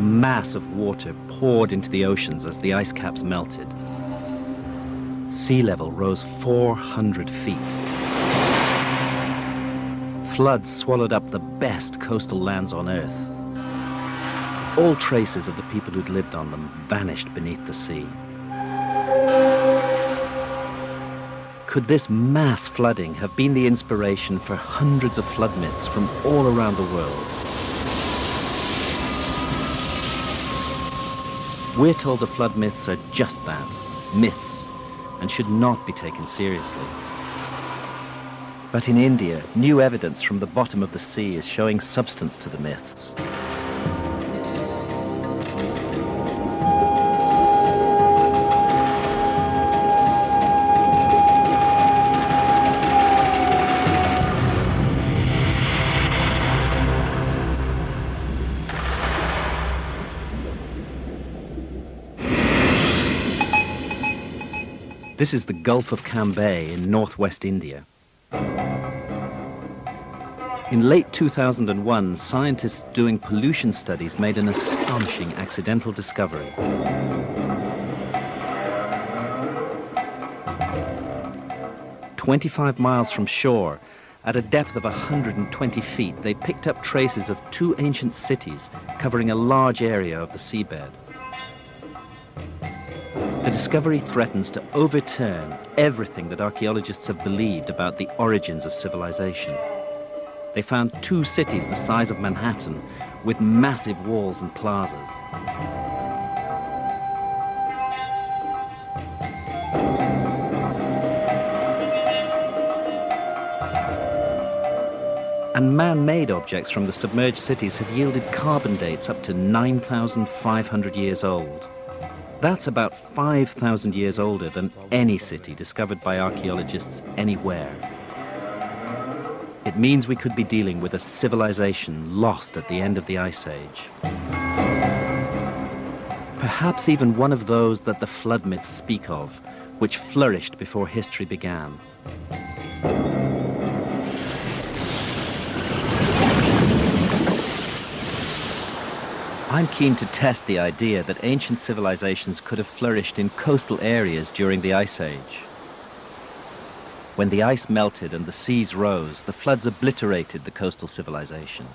mass of water poured into the oceans as the ice caps melted. Sea level rose 400 feet. Floods swallowed up the best coastal lands on Earth. All traces of the people who'd lived on them vanished beneath the sea. Could this mass flooding have been the inspiration for hundreds of flood myths from all around the world? We're told the flood myths are just that, myths, and should not be taken seriously. But in India, new evidence from the bottom of the sea is showing substance to the myths. This is the Gulf of Cambay in northwest India. In late 2001, scientists doing pollution studies made an astonishing accidental discovery. "25 miles from shore, at a depth of 120 feet, they picked up traces of two ancient cities covering a large area of the seabed. The discovery threatens to overturn everything that archaeologists have believed about the origins of civilization. They found two cities the size of Manhattan with massive walls and plazas. And man-made objects from the submerged cities have yielded carbon dates up to 9,500 years old. That's about 5,000 years older than any city discovered by archaeologists anywhere. It means we could be dealing with a civilization lost at the end of the Ice Age. Perhaps even one of those that the flood myths speak of, which flourished before history began. I'm keen to test the idea that ancient civilizations could have flourished in coastal areas during the Ice Age. When the ice melted and the seas rose, the floods obliterated the coastal civilization.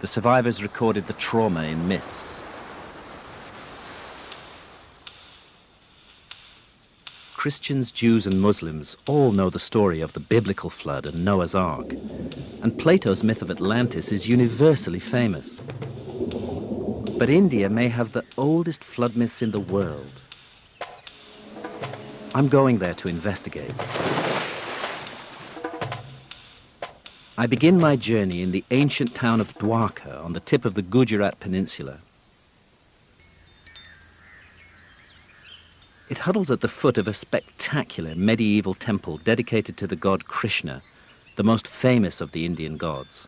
The survivors recorded the trauma in myths. Christians, Jews, and Muslims all know the story of the biblical flood and Noah's Ark, and Plato's myth of Atlantis is universally famous. But India may have the oldest flood myths in the world. I'm going there to investigate. I begin my journey in the ancient town of Dwarka on the tip of the Gujarat Peninsula. It huddles at the foot of a spectacular medieval temple dedicated to the god Krishna, the most famous of the Indian gods.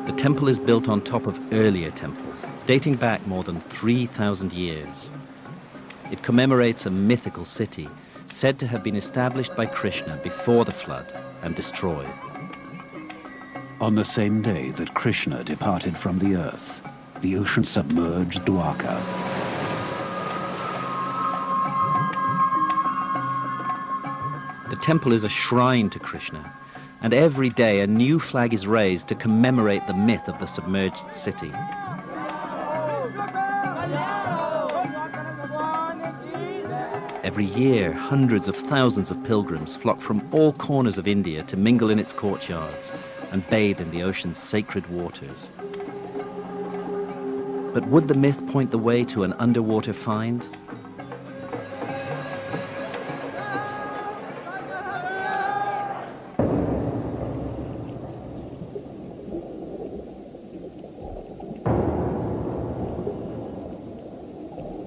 The temple is built on top of earlier temples, dating back more than 3,000 years. It commemorates a mythical city, said to have been established by Krishna before the flood and destroyed. On the same day that Krishna departed from the earth, the ocean submerged Dwarka. The temple is a shrine to Krishna, and every day a new flag is raised to commemorate the myth of the submerged city. Every year, hundreds of thousands of pilgrims flock from all corners of India to mingle in its courtyards and bathe in the ocean's sacred waters. But would the myth point the way to an underwater find?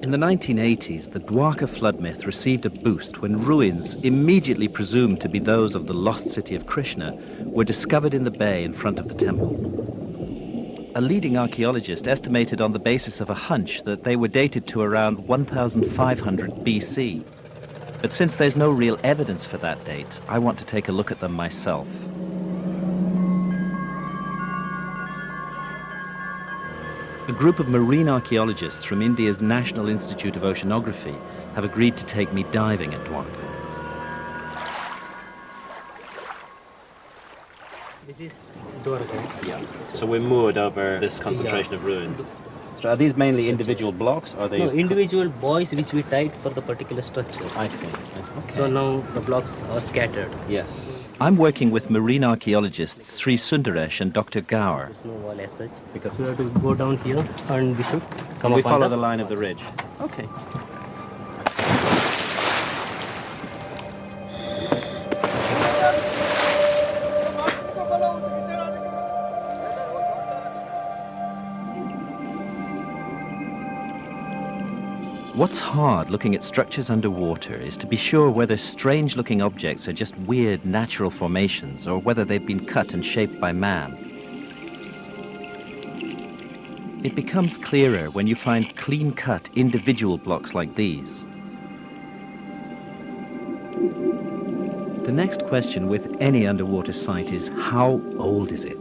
In the 1980s, the Dwarka flood myth received a boost when ruins, immediately presumed to be those of the lost city of Krishna, were discovered in the bay in front of the temple. A leading archaeologist estimated on the basis of a hunch that they were dated to around 1500 BC. But since there's no real evidence for that date, I want to take a look at them myself. A group of marine archaeologists from India's National Institute of Oceanography have agreed to take me diving at Dwarka. This is Dwarka. Yeah. So we're moored over this concentration of ruins. So are these mainly individual blocks, or are they? No, individual buoys which we tied for the particular structure. I see. Okay. So now the blocks are scattered. Yes. I'm working with marine archaeologists Sri Sundaresh and Dr. Gaur. There's no wall as such. Because we have to go down here and we should come We up follow on the line of the ridge. Okay. What's hard looking at structures underwater is to be sure whether strange-looking objects are just weird natural formations or whether they've been cut and shaped by man. It becomes clearer when you find clean-cut individual blocks like these. The next question with any underwater site is, how old is it?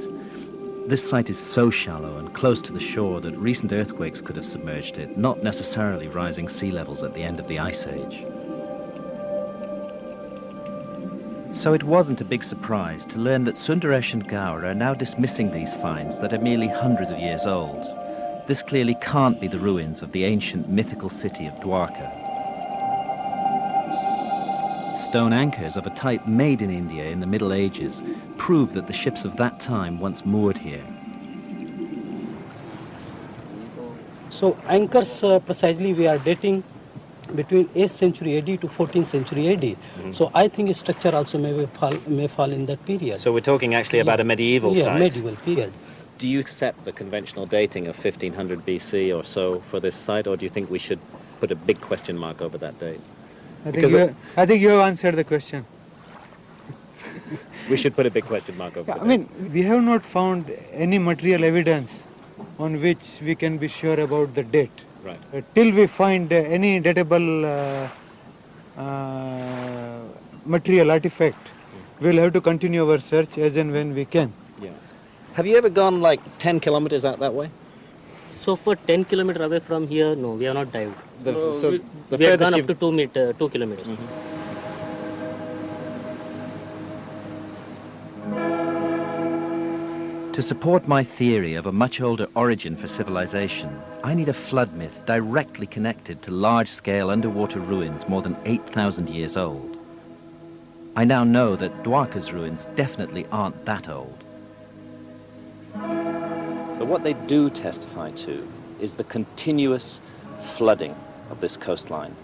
This site is so shallow and close to the shore that recent earthquakes could have submerged it, not necessarily rising sea levels at the end of the Ice Age. So it wasn't a big surprise to learn that Sundaresh and Gaur are now dismissing these finds that are merely hundreds of years old. This clearly can't be the ruins of the ancient mythical city of Dwarka. Stone anchors of a type made in India in the Middle Ages prove that the ships of that time once moored here. So anchors precisely we are dating between 8th century AD to 14th century AD. So I think structure also may fall in that period. So we're talking actually about a medieval site? Yeah, medieval period. Do you accept the conventional dating of 1500 BC or so for this site, or do you think we should put a big question mark over that date? I think you have answered the question. We should put a big question mark over I mean, we have not found any material evidence on which we can be sure about the date. Right. Till we find any datable material artifact, we'll have to continue our search as and when we can. Yeah. Have you ever gone like 10 kilometers out that way? So for 10 kilometers away from here, no, we have not dived. We have gone up to 2 kilometers. To support my theory of a much older origin for civilization, I need a flood myth directly connected to large-scale underwater ruins more than 8,000 years old. I now know that Dwarka's ruins definitely aren't that old. But what they do testify to is the continuous flooding of this coastline.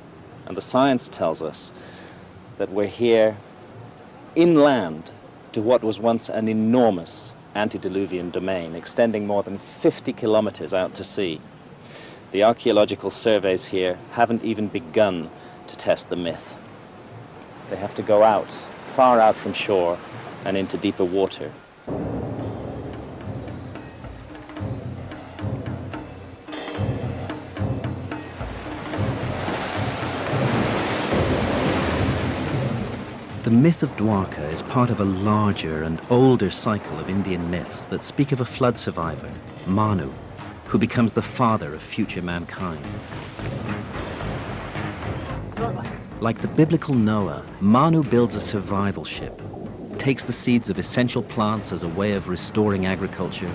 And the science tells us that we're here inland to what was once an enormous antediluvian domain extending more than 50 kilometers out to sea. The archaeological surveys here haven't even begun to test the myth. They have to go out, far out from shore and into deeper water. The myth of Dwarka is part of a larger and older cycle of Indian myths that speak of a flood survivor, Manu, who becomes the father of future mankind. Like the biblical Noah, Manu builds a survival ship, takes the seeds of essential plants as a way of restoring agriculture,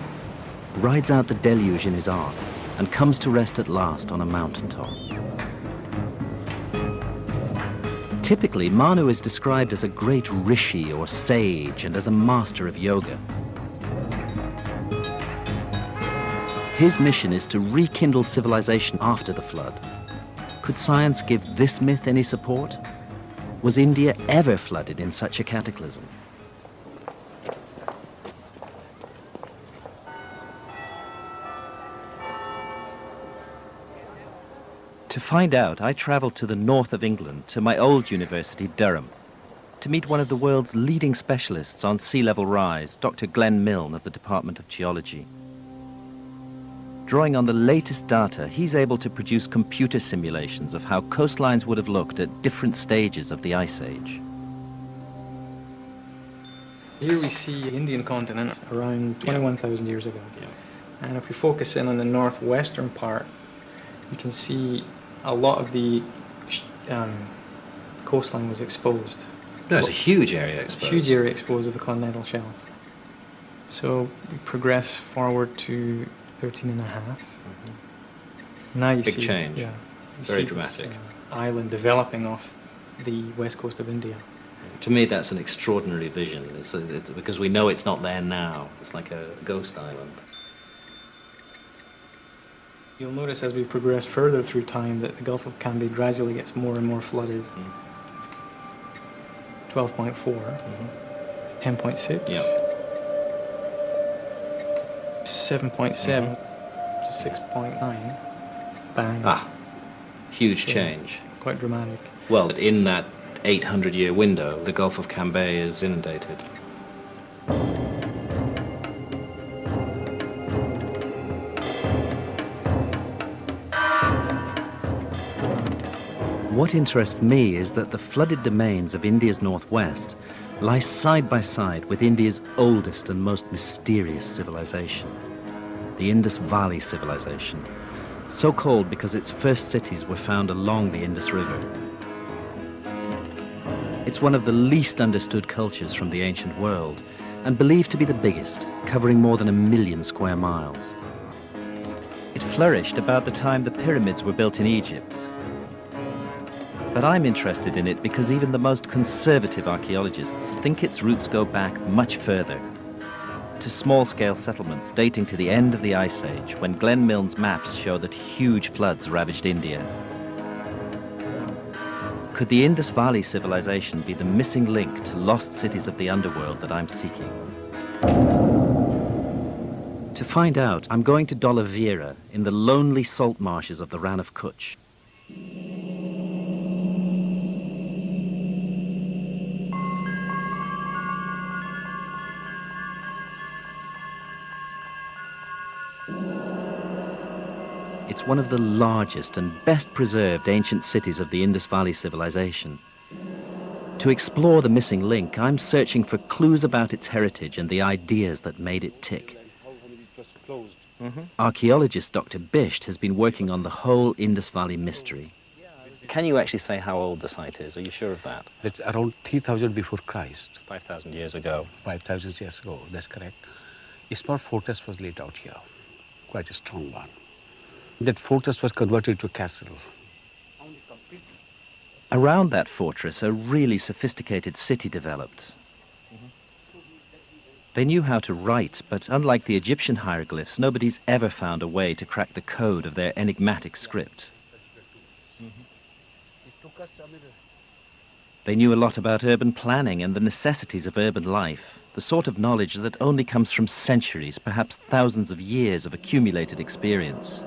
rides out the deluge in his ark, and comes to rest at last on a mountaintop. Typically, Manu is described as a great rishi or sage and as a master of yoga. His mission is to rekindle civilization after the flood. Could science give this myth any support? Was India ever flooded in such a cataclysm? To find out, I travelled to the north of England, to my old university, Durham, to meet one of the world's leading specialists on sea level rise, Dr. Glenn Milne of the Department of Geology. Drawing on the latest data, he's able to produce computer simulations of how coastlines would have looked at different stages of the Ice Age. Here we see the Indian continent around 21,000 years ago. And if we focus in on the northwestern part, you can see a lot of the coastline was exposed. No, it's a huge area exposed. Huge area exposed of the continental shelf. So we progress forward to 13 and a half. Now you Big see, change. Yeah, you Very see dramatic. This, island developing off the west coast of India. To me, that's an extraordinary vision. It's because we know it's not there now. It's like a ghost island. You'll notice as we progress further through time that the Gulf of Cambay gradually gets more and more flooded. 12.4, 10.6, Yeah. 7.7 to 6.9. Bang. Ah, huge So, change. Quite dramatic. Well, in that 800-year window, the Gulf of Cambay is inundated. What interests me is that the flooded domains of India's northwest lie side by side with India's oldest and most mysterious civilization, the Indus Valley civilization, so called because its first cities were found along the Indus River. It's one of the least understood cultures from the ancient world, and believed to be the biggest, covering more than 1 million square miles. It flourished about the time the pyramids were built in Egypt. But I'm interested in it because even the most conservative archaeologists think its roots go back much further, to small-scale settlements dating to the end of the Ice Age, when Glenn Milne's maps show that huge floods ravaged India. Could the Indus Valley civilization be the missing link to lost cities of the underworld that I'm seeking? To find out, I'm going to Dholavira in the lonely salt marshes of the Rann of Kutch. It's one of the largest and best preserved ancient cities of the Indus Valley civilization. To explore the missing link, I'm searching for clues about its heritage and the ideas that made it tick. Archaeologist Dr. Bisht has been working on the whole Indus Valley mystery. Can you actually say how old the site is? Are you sure of that? That's around 3000 before Christ. 5,000 years ago. 5,000 years ago, that's correct. A small fortress was laid out here, quite a strong one. That fortress was converted to a castle. Around that fortress, a really sophisticated city developed. They knew how to write, but unlike the Egyptian hieroglyphs, nobody's ever found a way to crack the code of their enigmatic script. They knew a lot about urban planning and the necessities of urban life, the sort of knowledge that only comes from centuries, perhaps thousands of years of accumulated experience.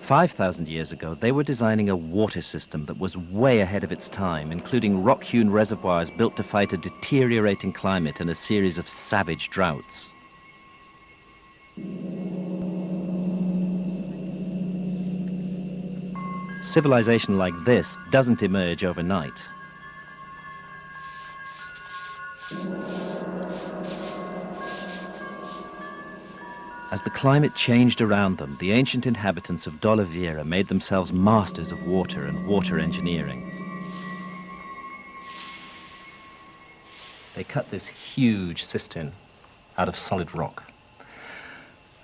5,000 years ago, they were designing a water system that was way ahead of its time, including rock-hewn reservoirs built to fight a deteriorating climate and a series of savage droughts. Civilization like this doesn't emerge overnight. As the climate changed around them, the ancient inhabitants of Dholavira made themselves masters of water and water engineering. They cut this huge cistern out of solid rock,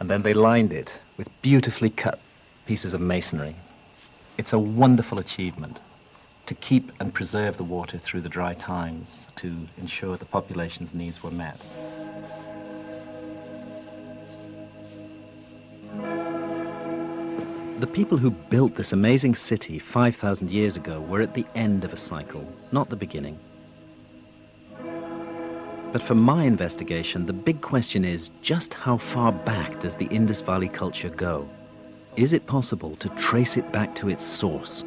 and then they lined it with beautifully cut pieces of masonry. It's a wonderful achievement to keep and preserve the water through the dry times, to ensure the population's needs were met. The people who built this amazing city 5,000 years ago were at the end of a cycle, not the beginning. But for my investigation, the big question is, just how far back does the Indus Valley culture go? Is it possible to trace it back to its source?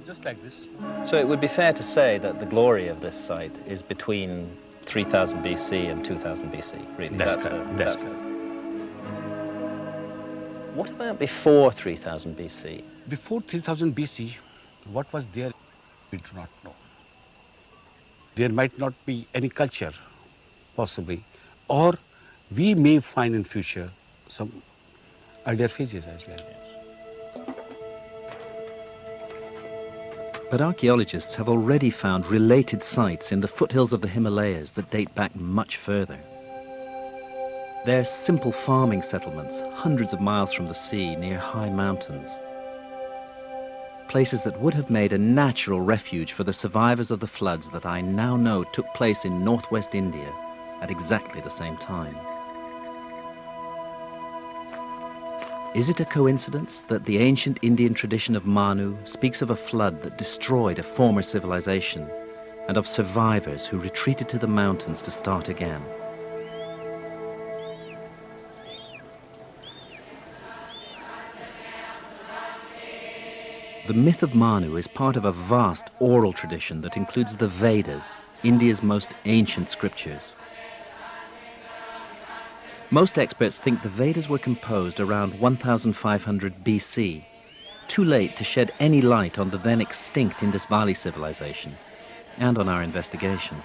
Just like this. So it would be fair to say that the glory of this site is between 3000 BC and 2000 BC, really. That's correct. What about before 3000 BC? Before 3000 BC, what was there, we do not know. There might not be any culture, possibly, or we may find in future some earlier phases as well. But archaeologists have already found related sites in the foothills of the Himalayas that date back much further. They're simple farming settlements, hundreds of miles from the sea, near high mountains. Places that would have made a natural refuge for the survivors of the floods that I now know took place in northwest India at exactly the same time. Is it a coincidence that the ancient Indian tradition of Manu speaks of a flood that destroyed a former civilization and of survivors who retreated to the mountains to start again? The myth of Manu is part of a vast oral tradition that includes the Vedas, India's most ancient scriptures. Most experts think the Vedas were composed around 1500 BC, too late to shed any light on the then extinct Indus Valley civilization and on our investigation.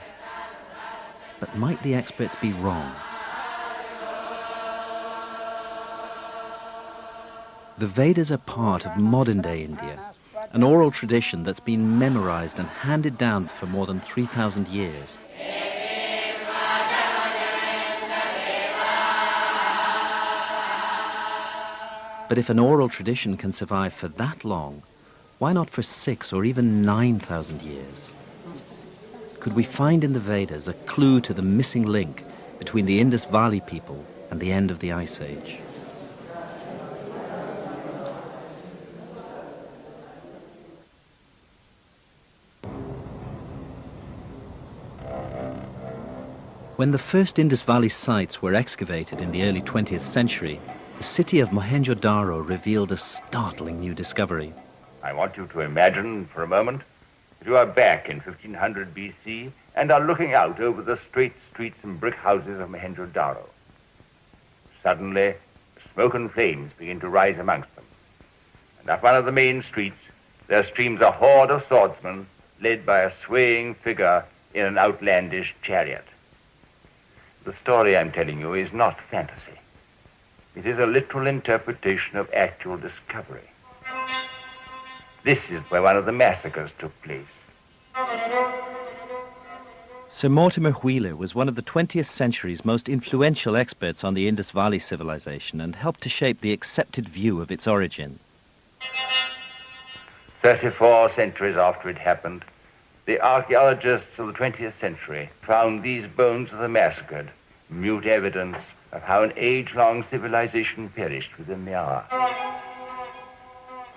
But might the experts be wrong? The Vedas are part of modern-day India, an oral tradition that's been memorized and handed down for more than 3,000 years. But if an oral tradition can survive for that long, why not for 6,000 or even 9,000 years? Could we find in the Vedas a clue to the missing link between the Indus Valley people and the end of the Ice Age? When the first Indus Valley sites were excavated in the early 20th century, the city of Mohenjo-Daro revealed a startling new discovery. I want you to imagine for a moment that you are back in 1500 BC and are looking out over the straight streets and brick houses of Mohenjo-Daro. Suddenly, smoke and flames begin to rise amongst them. And up one of the main streets, there streams a horde of swordsmen led by a swaying figure in an outlandish chariot. The story I'm telling you is not fantasy. It is a literal interpretation of actual discovery. This is where one of the massacres took place. Sir Mortimer Wheeler was one of the 20th century's most influential experts on the Indus Valley civilization and helped to shape the accepted view of its origin. 34 centuries after it happened, the archaeologists of the 20th century found these bones of the massacred, mute evidence of how an age-long civilization perished within the hour.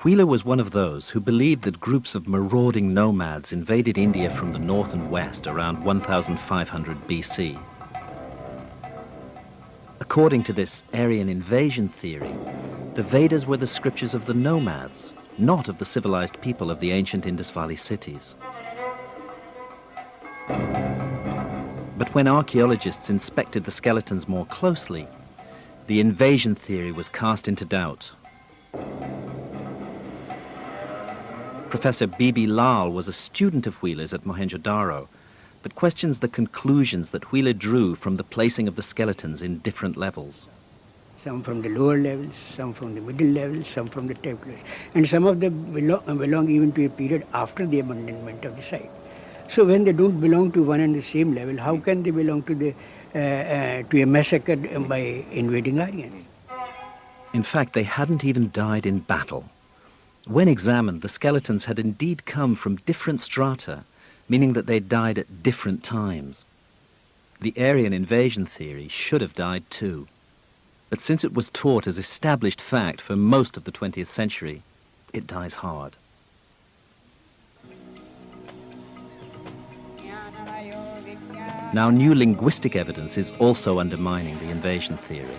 Wheeler was one of those who believed that groups of marauding nomads invaded India from the north and west around 1500 BC. According to this Aryan invasion theory, the Vedas were the scriptures of the nomads, not of the civilized people of the ancient Indus Valley cities. But when archaeologists inspected the skeletons more closely, the invasion theory was cast into doubt. Professor B.B. Lal was a student of Wheeler's at Mohenjo-Daro, but questions the conclusions that Wheeler drew from the placing of the skeletons in different levels. Some from the lower levels, some from the middle levels, some from the templars. And some of them belong even to a period after the abandonment of the site. So when they don't belong to one and the same level, how can they belong to a massacre by invading Aryans? In fact, they hadn't even died in battle. When examined, the skeletons had indeed come from different strata, meaning that they died at different times. The Aryan invasion theory should have died too. But since it was taught as established fact for most of the 20th century, it dies hard. Now, new linguistic evidence is also undermining the invasion theory.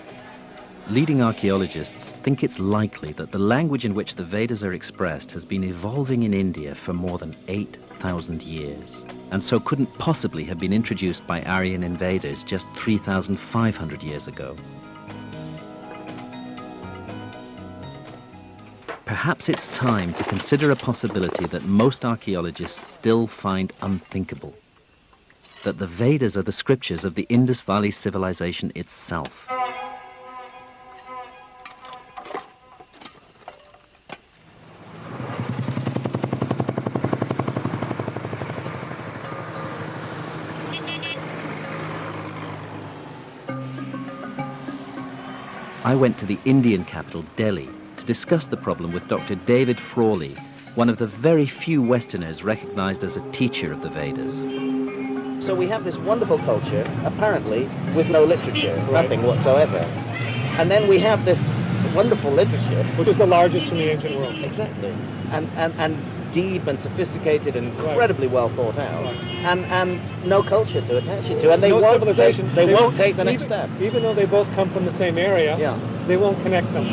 Leading archaeologists think it's likely that the language in which the Vedas are expressed has been evolving in India for more than 8,000 years, and so couldn't possibly have been introduced by Aryan invaders just 3,500 years ago. Perhaps it's time to consider a possibility that most archaeologists still find unthinkable. That the Vedas are the scriptures of the Indus Valley civilization itself. I went to the Indian capital, Delhi, to discuss the problem with Dr. David Frawley, one of the very few Westerners recognized as a teacher of the Vedas. So we have this wonderful culture, apparently with no literature, nothing whatsoever. And then we have this wonderful literature, which is the largest in the ancient world. Exactly. And deep and sophisticated and incredibly well thought out. And no culture to attach it to. And they no won't, civilization. They won't take the next step. Even though they both come from the same area, they won't connect them.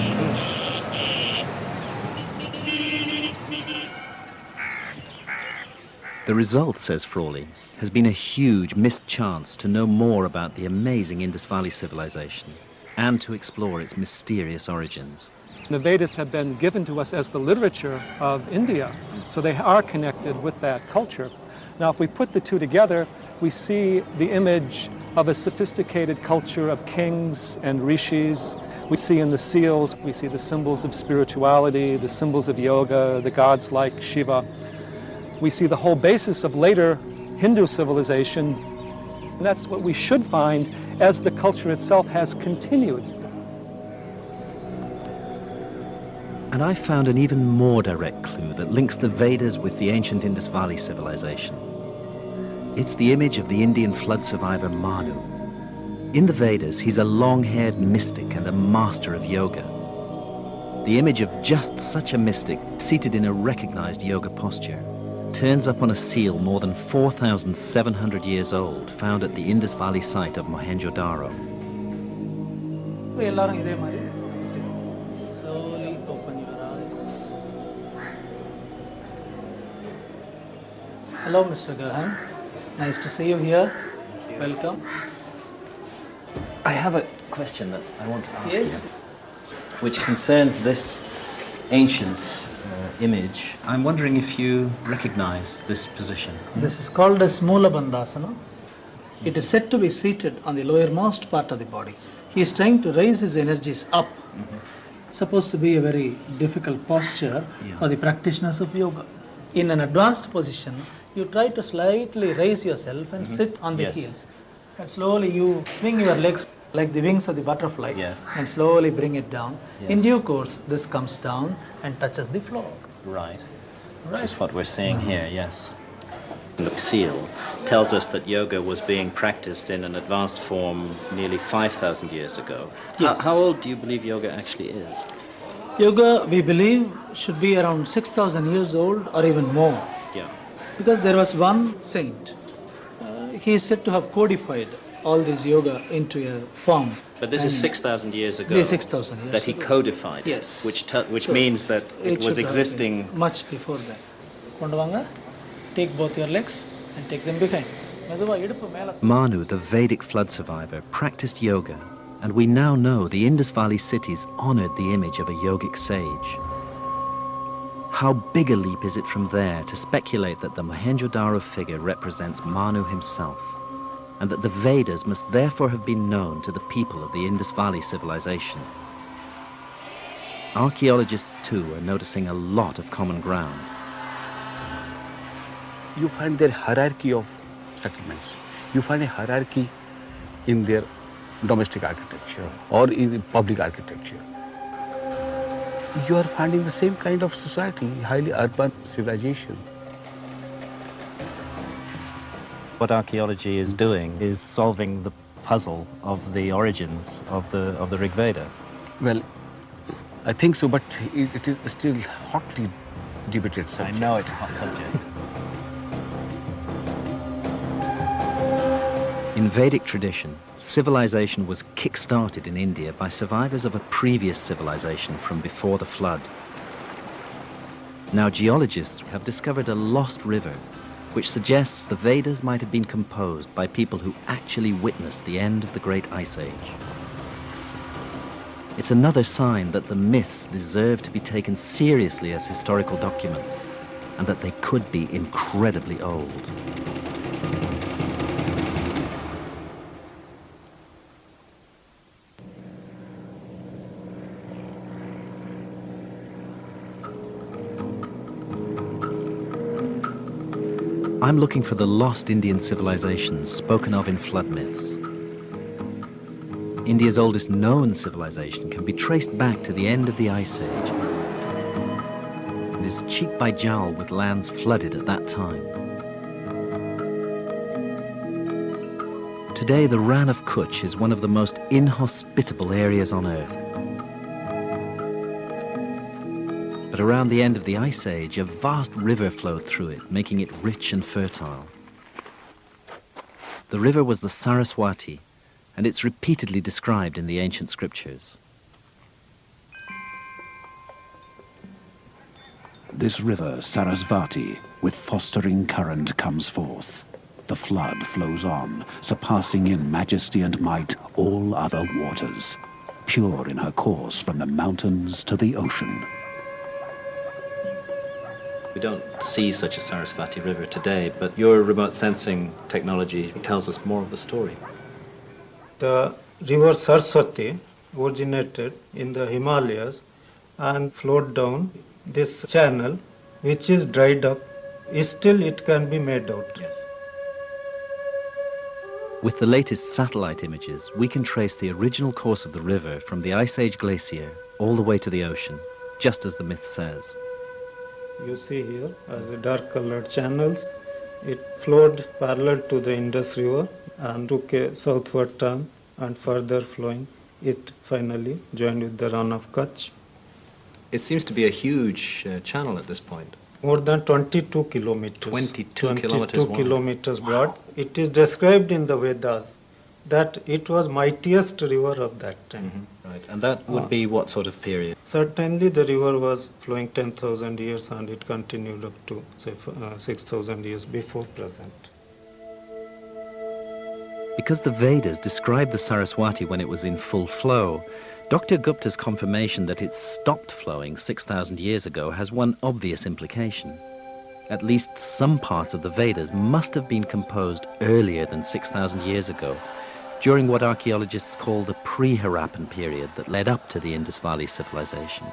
The result, says Frawley, has been a huge missed chance to know more about the amazing Indus Valley civilization and to explore its mysterious origins. The Vedas have been given to us as the literature of India, so they are connected with that culture. Now, if we put the two together, we see the image of a sophisticated culture of kings and rishis. We see in the seals, we see the symbols of spirituality, the symbols of yoga, the gods like Shiva. We see the whole basis of later Hindu civilization, and that's what we should find as the culture itself has continued. And I found an even more direct clue that links the Vedas with the ancient Indus Valley civilization. It's the image of the Indian flood survivor Manu. In the Vedas, he's a long-haired mystic and a master of yoga. The image of just such a mystic, seated in a recognized yoga posture, turns up on a seal more than 4,700 years old, found at the Indus Valley site of Mohenjo-Daro. Slowly open your eyes. Hello, Mr. Graham. Nice to see you here. Welcome. I have a question that I want to ask you, which concerns this ancient image. I'm wondering if you recognize this position. This is called as Mula Bandhasana. It is said to be seated on the lowermost part of the body. He is trying to raise his energies up. Supposed to be a very difficult posture for the practitioners of yoga. In an advanced position, you try to slightly raise yourself and sit on the heels. And slowly you swing your legs like the wings of the butterfly and slowly bring it down. In due course, this comes down and touches the floor. Right. That's what we're seeing here, yes. The seal tells us that yoga was being practiced in an advanced form nearly 5,000 years ago. Yes. How old do you believe yoga actually is? Yoga, we believe, should be around 6,000 years old or even more. Yeah. Because there was one saint. He is said to have codified all this yoga into a form. But this is 6,000 years ago. This 6,000 years that he ago. codified. Yes. Which means that it was existing much before that. Kondavanga, take both your legs and take them behind. Manu, the Vedic flood survivor, practiced yoga, and we now know the Indus Valley cities honored the image of a yogic sage. How big a leap is it from there to speculate that the Mohenjo-Daro figure represents Manu himself, and that the Vedas must therefore have been known to the people of the Indus Valley civilization. Archaeologists too are noticing a lot of common ground. You find their hierarchy of settlements. You find a hierarchy in their domestic architecture or in public architecture. You are finding the same kind of society, highly urban civilization. What archaeology is doing is solving the puzzle of the origins of the Rig Veda. Well, I think so, but it is still hotly debated subject. I know it's a hot subject. In Vedic tradition, civilization was kick-started in India by survivors of a previous civilization from before the flood. Now geologists have discovered a lost river, which suggests the Vedas might have been composed by people who actually witnessed the end of the Great Ice Age. It's another sign that the myths deserve to be taken seriously as historical documents, and that they could be incredibly old. I'm looking for the lost Indian civilizations spoken of in flood myths. India's oldest known civilization can be traced back to the end of the Ice Age. It is cheek by jowl with lands flooded at that time. Today, the Rann of Kutch is one of the most inhospitable areas on Earth. But around the end of the Ice Age, a vast river flowed through it, making it rich and fertile. The river was the Saraswati, and it's repeatedly described in the ancient scriptures. This river, Sarasvati, with fostering current comes forth. The flood flows on, surpassing in majesty and might all other waters, pure in her course from the mountains to the ocean. We don't see such a Sarasvati river today, but your remote sensing technology tells us more of the story. The river Saraswati originated in the Himalayas and flowed down this channel, which is dried up. Still it can be made out. Yes. With the latest satellite images, we can trace the original course of the river from the Ice Age glacier all the way to the ocean, just as the myth says. You see here as a dark colored channels. It flowed parallel to the Indus River and took a southward turn, and further flowing, it finally joined with the Rann of Kutch. It seems to be a huge channel at this point. More than 22 kilometers. 22 kilometers broad. It is described in the Vedas that it was mightiest river of that time. Mm-hmm. Right, and that would be what sort of period? Certainly the river was flowing 10,000 years and it continued up to say 6,000 years before present. Because the Vedas described the Saraswati when it was in full flow, Dr. Gupta's confirmation that it stopped flowing 6,000 years ago has one obvious implication. At least some parts of the Vedas must have been composed earlier than 6,000 years ago, during what archaeologists call the pre-Harappan period that led up to the Indus Valley civilization.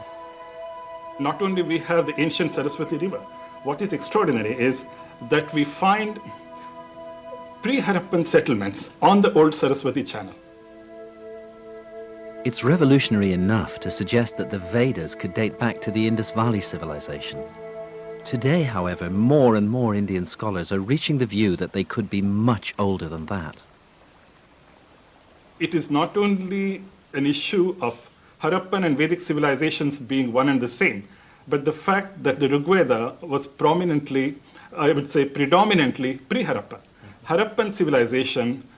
Not only we have the ancient Saraswati river, what is extraordinary is that we find pre-Harappan settlements on the old Saraswati channel. It's revolutionary enough to suggest that the Vedas could date back to the Indus Valley civilization. Today, however, more and more Indian scholars are reaching the view that they could be much older than that. It is not only an issue of Harappan and Vedic civilizations being one and the same, but the fact that the Rig Veda was prominently, I would say predominantly, pre-Harappan. Harappan civilization,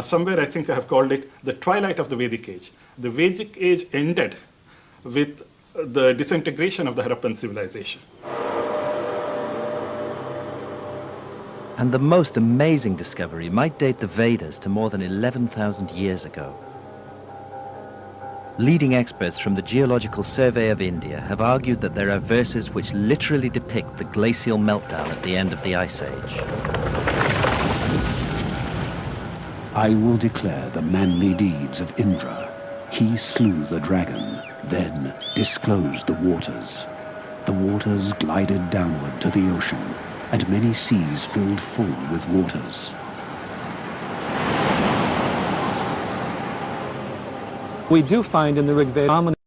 somewhere I think I have called it the twilight of the Vedic age. The Vedic age ended with the disintegration of the Harappan civilization. And the most amazing discovery might date the Vedas to more than 11,000 years ago. Leading experts from the Geological Survey of India have argued that there are verses which literally depict the glacial meltdown at the end of the Ice Age. I will declare the manly deeds of Indra. He slew the dragon, then disclosed the waters. The waters glided downward to the ocean, and many seas filled full with waters. We do find in the Rig Veda dominant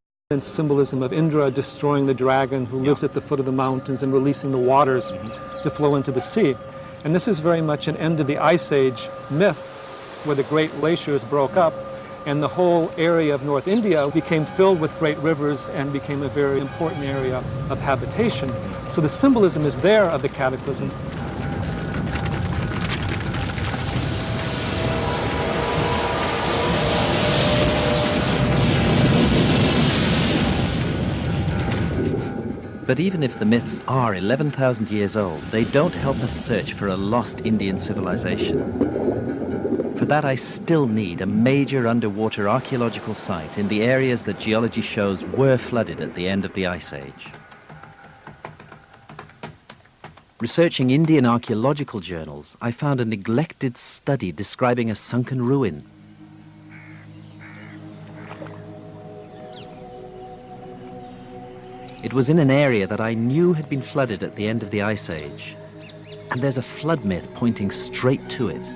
symbolism of Indra destroying the dragon who lives at the foot of the mountains and releasing the waters to flow into the sea. And this is very much an end of the Ice Age myth, where the great glaciers broke up and the whole area of North India became filled with great rivers and became a very important area of habitation. So the symbolism is there of the cataclysm. But even if the myths are 11,000 years old, they don't help us search for a lost Indian civilization. For that, I still need a major underwater archaeological site in the areas that geology shows were flooded at the end of the Ice Age. Researching Indian archaeological journals, I found a neglected study describing a sunken ruin. It was in an area that I knew had been flooded at the end of the Ice Age, and there's a flood myth pointing straight to it.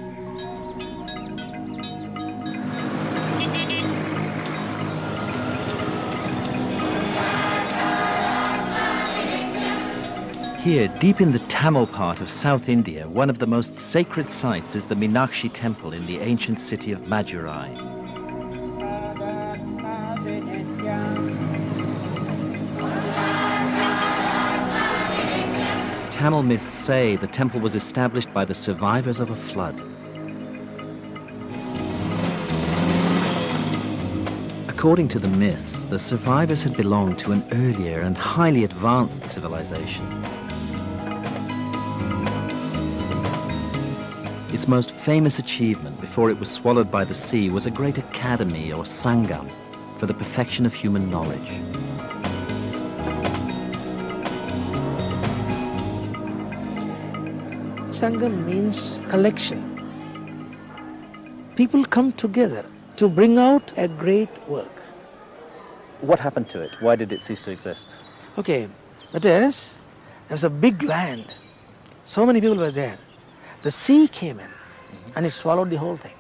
Here, deep in the Tamil part of South India, one of the most sacred sites is the Meenakshi temple in the ancient city of Madurai. Tamil myths say the temple was established by the survivors of a flood. According to the myths, the survivors had belonged to an earlier and highly advanced civilization. Its most famous achievement before it was swallowed by the sea was a great academy or sangam for the perfection of human knowledge. Sangam means collection. People come together to bring out a great work. What happened to it? Why did it cease to exist? Okay, that is, there was a big land. So many people were there. The sea came in and it swallowed the whole thing.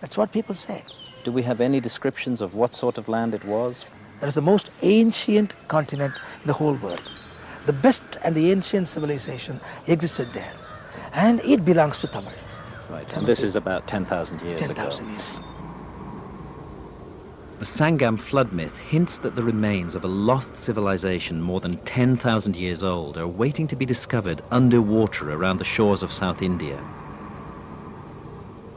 That's what people say. Do we have any descriptions of what sort of land it was? That is the most ancient continent in the whole world. The best and the ancient civilization existed there. And it belongs to Tamil. Right, and this is about 10,000 years ago. 10,000 years. The Sangam flood myth hints that the remains of a lost civilization more than 10,000 years old are waiting to be discovered underwater around the shores of South India.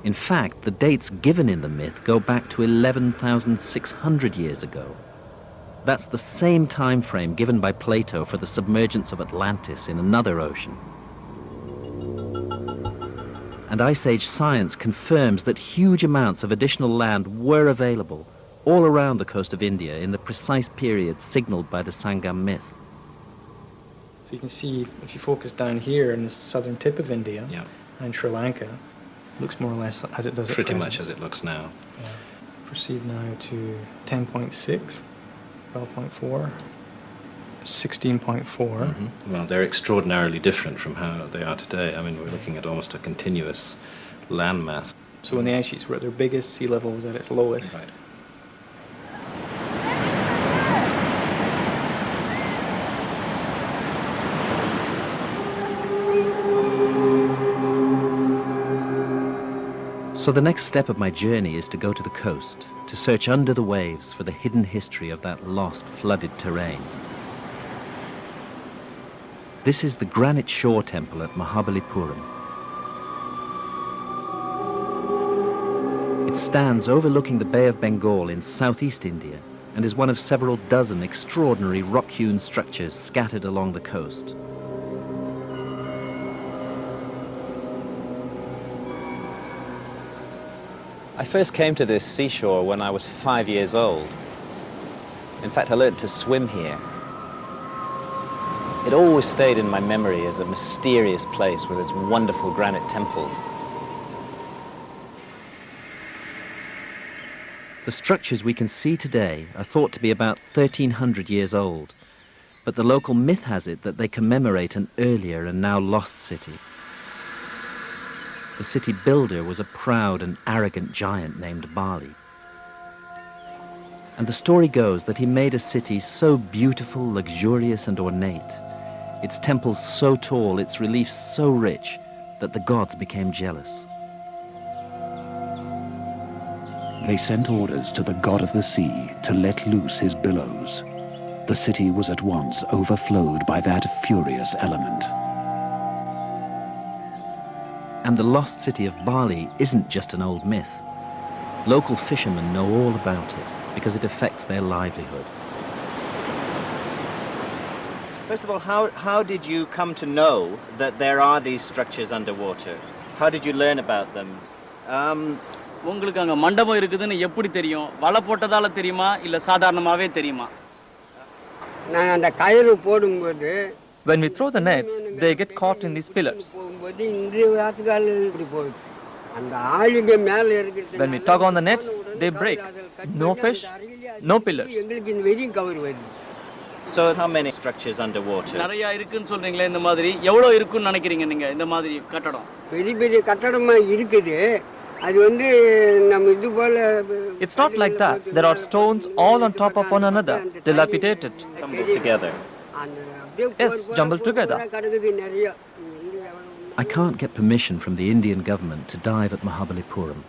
In fact, the dates given in the myth go back to 11,600 years ago. That's the same time frame given by Plato for the submergence of Atlantis in another ocean. And Ice Age science confirms that huge amounts of additional land were available all around the coast of India in the precise period signaled by the Sangam myth. So you can see, if you focus down here in the southern tip of India and Sri Lanka, looks more or less as it does pretty much as it looks now. Yeah. Proceed now to 10.6, 12.4, 16.4. Well, they're extraordinarily different from how they are today. I mean, we're looking at almost a continuous landmass. So when the ice sheets were at their biggest, sea level was at its lowest. Right. So the next step of my journey is to go to the coast, to search under the waves for the hidden history of that lost, flooded terrain. This is the Granite Shore Temple at Mahabalipuram. It stands overlooking the Bay of Bengal in southeast India and is one of several dozen extraordinary rock-hewn structures scattered along the coast. I first came to this seashore when I was 5 years old. In fact, I learned to swim here. It always stayed in my memory as a mysterious place with its wonderful granite temples. The structures we can see today are thought to be about 1,300 years old, but the local myth has it that they commemorate an earlier and now lost city. The city builder was a proud and arrogant giant named Bali. And the story goes that he made a city so beautiful, luxurious and ornate, its temples so tall, its reliefs so rich, that the gods became jealous. They sent orders to the god of the sea to let loose his billows. The city was at once overflowed by that furious element. And the lost city of Bali isn't just an old myth. Local fishermen know all about it because it affects their livelihood. First of all, how did you come to know that there are these structures underwater? How did you learn about them? உங்களுக்கு அங்க மண்டபம் இருக்குதுன்னு எப்படி தெரியும்? வலை போட்டதால தெரியுமா இல்ல சாதாரணமாவே தெரியுமா? நான் அந்த கயிறு போடும்போது When we throw the nets, they get caught in these pillars. போடும்போது இந்த வாத்துக்கால் இப்படி போகுது. அந்த ஆளுங்க மேல இருக்குது. When we tug on the nets, they break. No fish, no pillars. எங்களுக்கு இந்த வெறியும் கவர் வருது. So how many structures underwater? நிறைய இருக்குன்னு சொல்றீங்களே இந்த மாதிரி எவ்வளவு இருக்குன்னு நினைக்கிறீங்க நீங்க இந்த மாதிரி கட்டடம்? பெரிய பெரிய கட்டடமா இருக்குது. அது வந்து நம்ம இது போல It's not like that. There are stones all on top of one another, dilapidated. Tumbled together. Yes, jumbled together. I can't get permission from the Indian government to dive at Mahabalipuram,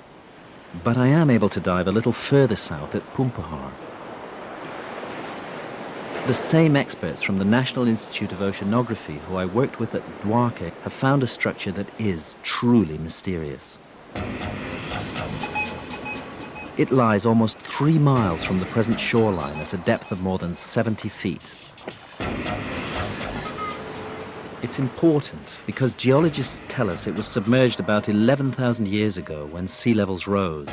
but I am able to dive a little further south at Pumpahar. The same experts from the National Institute of Oceanography who I worked with at Dwarka have found a structure that is truly mysterious. It lies almost 3 miles from the present shoreline at a depth of more than 70 feet. It's important because geologists tell us it was submerged about 11,000 years ago when sea levels rose.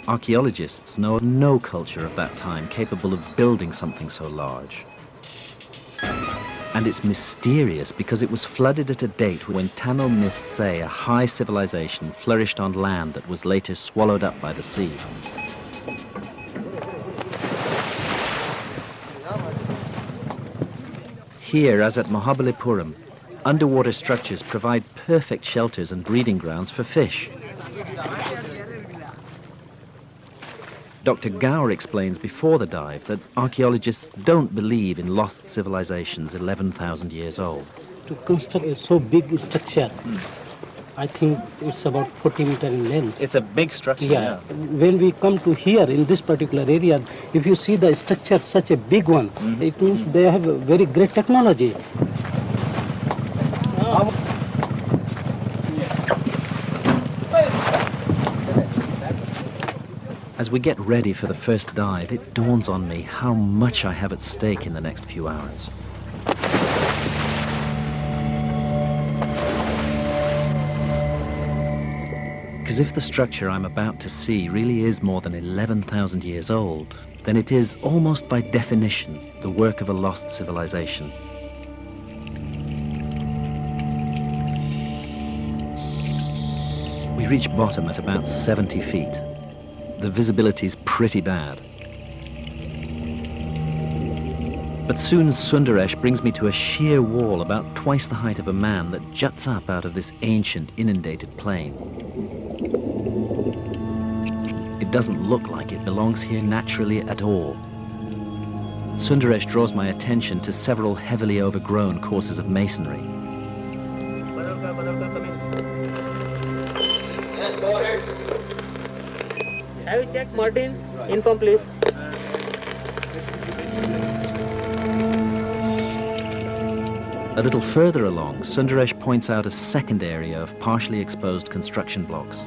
Archaeologists know of no culture of that time capable of building something so large. And it's mysterious because it was flooded at a date when Tamil myths say a high civilization flourished on land that was later swallowed up by the sea. Here, as at Mahabalipuram, underwater structures provide perfect shelters and breeding grounds for fish. Dr. Gower explains before the dive that archaeologists don't believe in lost civilizations 11,000 years old. To construct a so big structure, I think it's about 40 meters in length. It's a big structure. Yeah. When we come to here in this particular area, if you see the structure, such a big one, it means they have a very great technology. As we get ready for the first dive, it dawns on me how much I have at stake in the next few hours. Because if the structure I'm about to see really is more than 11,000 years old, then it is, almost by definition, the work of a lost civilization. We reach bottom at about 70 feet. The visibility's pretty bad. But soon Sundaresh brings me to a sheer wall about twice the height of a man that juts up out of this ancient inundated plain. It doesn't look like it belongs here naturally at all. Sundaresh draws my attention to several heavily overgrown courses of masonry. Have you checked, Martin? Inform, please. A little further along, Sundaresh points out a second area of partially exposed construction blocks.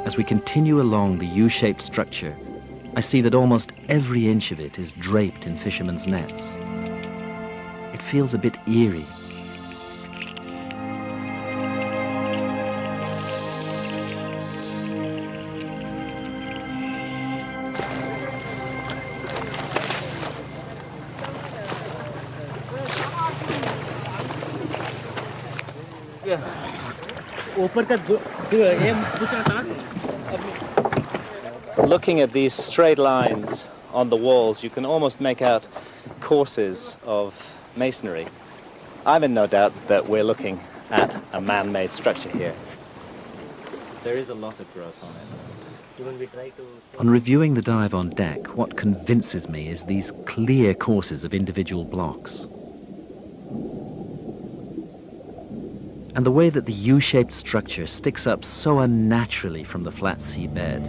As we continue along the U-shaped structure, I see that almost every inch of it is draped in fishermen's nets. It feels a bit eerie. Looking at these straight lines on the walls, you can almost make out courses of masonry. I'm in no doubt that we're looking at a man-made structure here. There is a lot of growth on it. On reviewing the dive on deck, what convinces me is these clear courses of individual blocks. And the way that the U-shaped structure sticks up so unnaturally from the flat sea bed.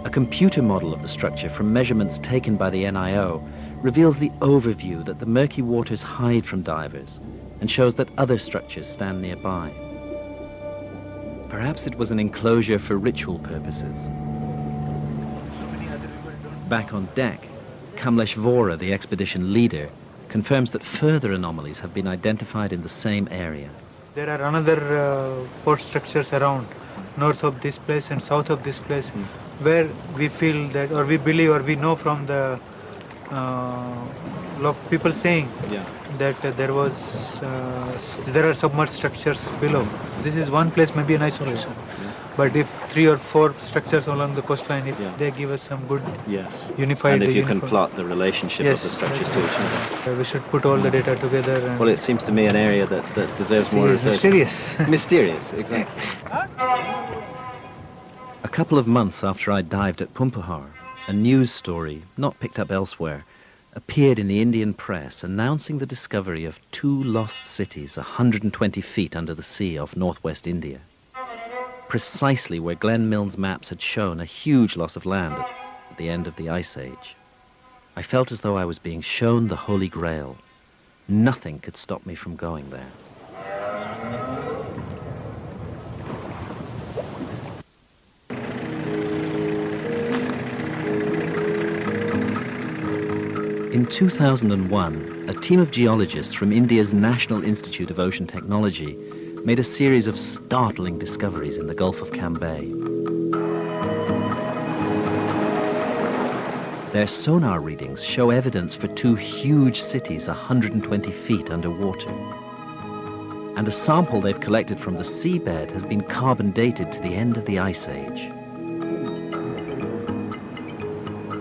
A computer model of the structure from measurements taken by the NIO reveals the overview that the murky waters hide from divers and shows that other structures stand nearby. Perhaps it was an enclosure for ritual purposes. Back on deck, Kamlesh Vora, the expedition leader, confirms that further anomalies have been identified in the same area. There are another port structures around, north of this place and south of this place, where we feel that, or we believe, or we know from the people saying that there are submerged structures below. This is one place, maybe an isolation. But if 3 or 4 structures along the coastline, if they give us some good unified... And if you can plot the relationship of the structures to each other. We should put all the data together. And well, it seems to me an area that deserves more research. Mysterious. Mysterious, exactly. A couple of months after I dived at Pumpahar, a news story, not picked up elsewhere, appeared in the Indian press announcing the discovery of 2 lost cities 120 feet under the sea off northwest India. Precisely where Glenn Milne's maps had shown a huge loss of land at the end of the Ice Age. I felt as though I was being shown the Holy Grail. Nothing could stop me from going there. In 2001, a team of geologists from India's National Institute of Ocean Technology made a series of startling discoveries in the Gulf of Cambay. Their sonar readings show evidence for 2 huge cities 120 feet underwater. And a sample they've collected from the seabed has been carbon dated to the end of the Ice Age.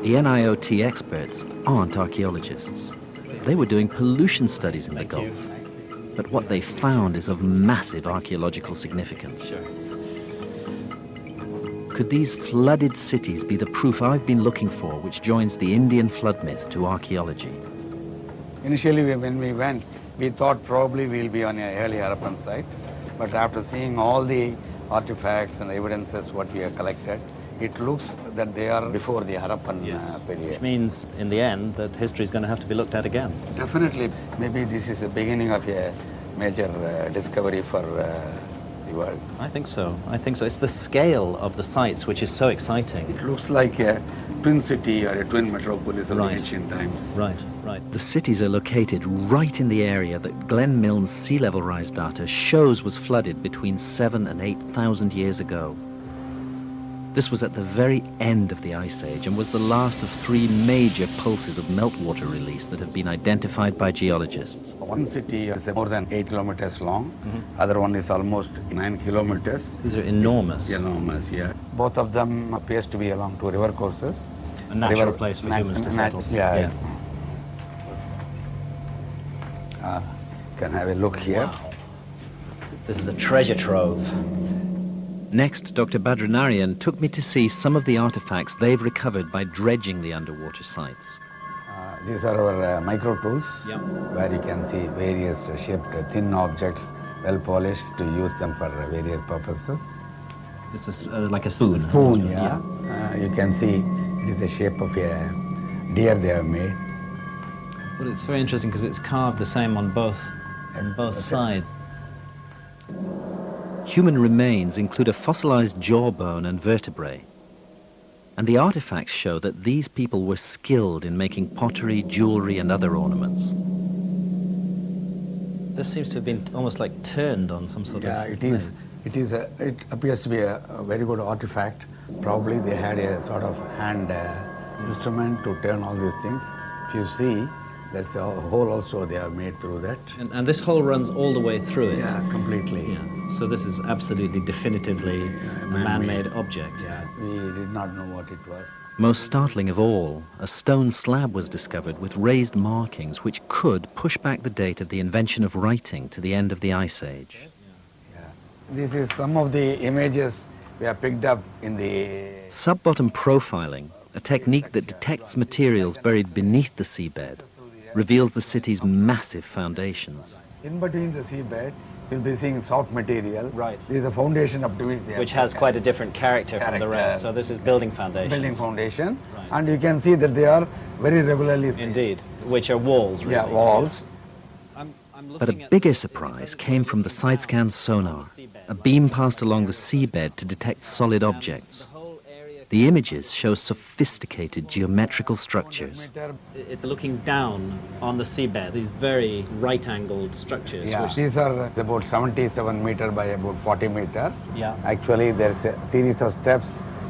The NIOT experts aren't archaeologists. They were doing pollution studies in the Gulf. But what they found is of massive archaeological significance. Could these flooded cities be the proof I've been looking for, which joins the Indian flood myth to archaeology? Initially, when we went, we thought probably we'll be on an early Harappan site. But after seeing all the artifacts and evidences what we have collected, it looks that they are before the Harappan period. Which means, in the end, that history is going to have to be looked at again. Definitely. Maybe this is the beginning of a major discovery for the world. I think so. I think so. It's the scale of the sites which is so exciting. It looks like a twin city or a twin metropolis of ancient times. Right, right. The cities are located right in the area that Glenn Milne's sea level rise data shows was flooded between 7,000 and 8,000 years ago. This was at the very end of the Ice Age and was the last of 3 major pulses of meltwater release that have been identified by geologists. One city is more than 8 kilometers long. Other one is almost 9 kilometers. These are enormous. Enormous, yeah. Both of them appears to be along 2 river courses. A natural place for humans to settle. Yeah. Can have a look here. Wow. This is a treasure trove. Next, Dr. Badranarian took me to see some of the artifacts they've recovered by dredging the underwater sites. These are our micro tools, where you can see various shaped thin objects, well polished, to use them for various purposes. It's like a spoon. Spoon, yeah. You can see it is the shape of a deer they have made. Well, it's very interesting because it's carved the same on both sides. Human remains include a fossilized jawbone and vertebrae. And the artifacts show that these people were skilled in making pottery, jewelry, and other ornaments. This seems to have been almost like turned on some sort of... Yeah, it is. It appears to be a very good artifact. Probably they had a sort of hand instrument to turn all these things. If you see, that's the hole also they have made through that. And this hole runs all the way through it? Yeah, completely. Yeah. So this is absolutely definitively a man-made object. Yeah, we did not know what it was. Most startling of all, a stone slab was discovered with raised markings which could push back the date of the invention of writing to the end of the Ice Age. Yeah. This is some of the images we have picked up in the... Sub-bottom profiling, a technique that detects materials buried beneath the seabed, reveals the city's massive foundations. In between the seabed, you'll be seeing soft material. Right. This is the foundation up to which they Which has quite a different character from the rest. So this is building foundation. Building foundation. Right. And you can see that they are very regularly spaced. Indeed. Which are walls, really. Yeah, walls. But a bigger surprise came from the side-scan sonar, a beam passed along the seabed to detect solid objects. The images show sophisticated geometrical structures. It's looking down on the seabed, these very right-angled structures. Yeah, these are about 77 meter by about 40 meter. Yeah. Actually, there's a series of steps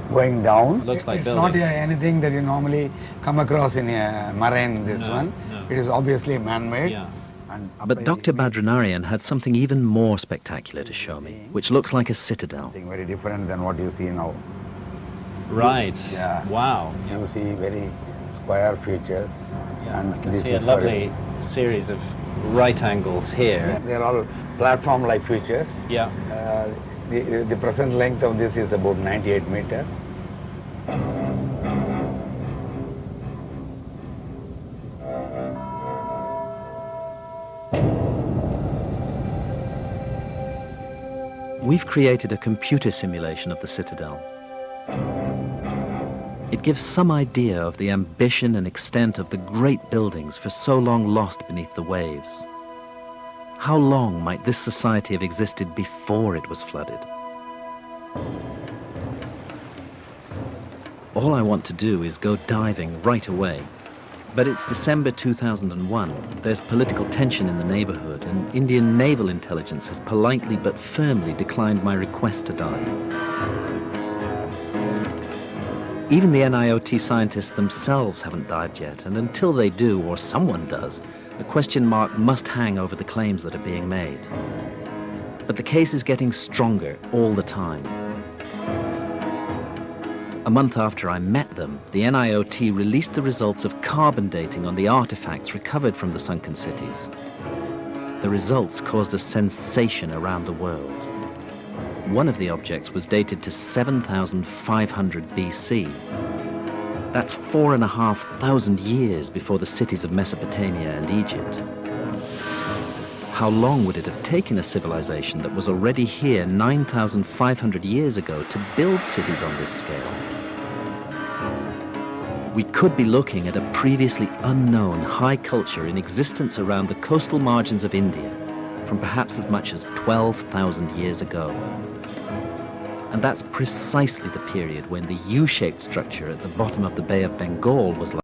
going down. Looks like it's buildings. not anything that you normally come across in a marine, this one. No. It is obviously man-made. Yeah. But Dr. Badranarian had something even more spectacular to show me, which looks like a citadel. Something very different than what you see now. Right. Yeah. Wow. You see very square features. Yeah, and I can see a lovely series of right angles here. Yeah, they're all platform-like features. Yeah. The present length of this is about 98 meter. We've created a computer simulation of the citadel. It gives some idea of the ambition and extent of the great buildings for so long lost beneath the waves. How long might this society have existed before it was flooded? All I want to do is go diving right away. But it's December 2001. There's political tension in the neighborhood, and Indian naval intelligence has politely but firmly declined my request to dive. Even the NIOT scientists themselves haven't dived yet, and until they do, or someone does, a question mark must hang over the claims that are being made. But the case is getting stronger all the time. A month after I met them, the NIOT released the results of carbon dating on the artifacts recovered from the sunken cities. The results caused a sensation around the world. One of the objects was dated to 7,500 BC. That's 4,500 years before the cities of Mesopotamia and Egypt. How long would it have taken a civilization that was already here 9,500 years ago to build cities on this scale? We could be looking at a previously unknown high culture in existence around the coastal margins of India from perhaps as much as 12,000 years ago. And that's precisely the period when the U-shaped structure at the bottom of the Bay of Bengal was